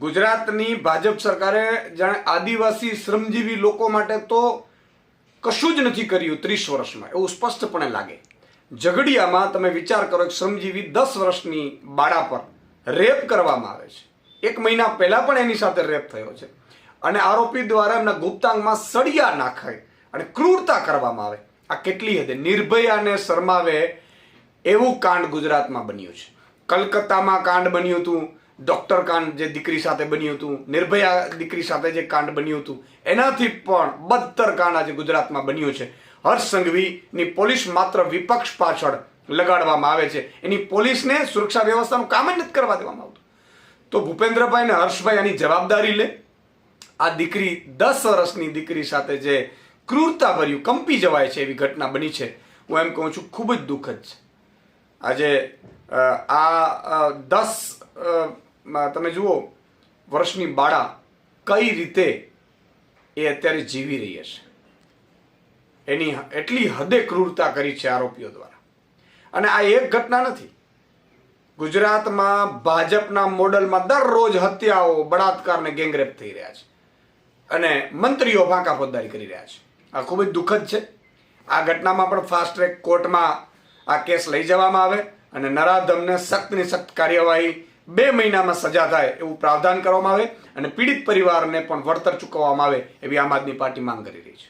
ગુજરાતની ભાજપ સરકારે જાણે આદિવાસી શ્રમજીવી લોકો માટે તો કશું જ નથી કર્યું 30 વર્ષમાં, એવું સ્પષ્ટપણે લાગે. ઝઘડિયામાં તમે વિચાર કરો, એક શ્રમજીવી 10 વર્ષની બાળા પર રેપ કરવામાં આવે છે. 1 મહિના પહેલા પણ એની સાથે રેપ થયો છે અને આરોપી દ્વારા એમના ગુપ્તાંગમાં સળિયા નાખાય અને ક્રૂરતા કરવામાં આવે. આ કેટલી હદે નિર્ભયાને શરમાવે એવું કાંડ ગુજરાતમાં બન્યું છે. કલકત્તામાં કાંડ બન્યું હતું, ડોક્ટર કાંડ જે દીકરી સાથે બન્યું હતું, નિર્ભયા દીકરી સાથે જે કાંડ બન્યું હતું, એનાથી પણ બદતર કાંડ આજે ગુજરાતમાં બન્યું છે. હર્ષ સંઘવીની પોલીસ માત્ર વિપક્ષ પાછળ લગાડવામાં આવે છે. એની પોલીસને સુરક્ષા વ્યવસ્થાનું કામ જ નથી કરવા દેવામાં આવતું. તો ભૂપેન્દ્રભાઈ અને હર્ષભાઈ આની જવાબદારી લે. આ દીકરી 10 વર્ષની દીકરી સાથે જે ક્રૂરતા ભર્યું, કંપી જવાય છે એવી ઘટના બની છે. હું એમ કહું છું, ખૂબ જ દુઃખદ છે. આજે આ 10 તમે જુઓ વર્ષની બાળા કઈ રીતે એ અત્યારે જીવી રહી હશે. એની એટલી હદે ક્રૂરતા કરી છે આરોપીઓ દ્વારા. અને આ એક ઘટના નથી. ગુજરાતમાં ભાજપના મોડલમાં દરરોજ હત્યાઓ, બળાત્કાર ને ગેંગરેપ થઈ રહ્યા છે અને મંત્રીઓ ફાંકા ફોજદારી કરી રહ્યા છે. આ ખૂબ જ દુઃખદ છે. આ ઘટનામાં પણ ફાસ્ટ ટ્રેક કોર્ટમાં આ કેસ લઈ જવામાં આવે અને નરાધમને સખ્તની સખ્ત કાર્યવાહી 2 મહિનામાં સજા થાય એવું પ્રાવધાન કરવામાં આવે અને પીડિત પરિવારને પણ વળતર ચૂકવવામાં આવે એવી આમ આદમી પાર્ટી માંગ કરી રહી છે.